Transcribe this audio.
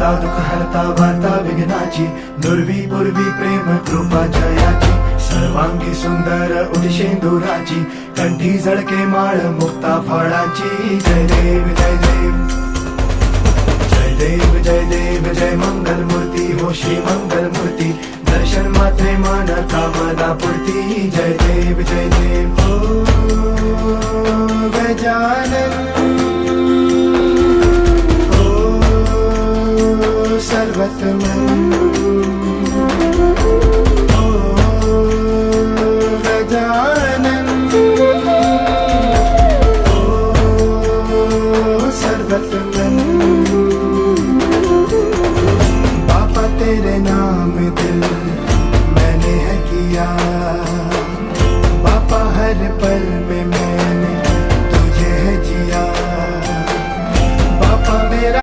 हरता दुःख हरता वार्ता विघ्नाची, दुर्वी पूर्वी प्रेम कृपा जयाची, सर्वांगी सुंदर उदिशेंदुराची, कंठी झळके माळ मुक्ता फळाची. जय देव जय देव जय देव जय देव जय मंगल मूर्ती हो श्री मंगल मूर्ती, दर्शन मात्रे मन कामना पूर्ती. जय देव जय देव हो गजानन हो सर्वतमन.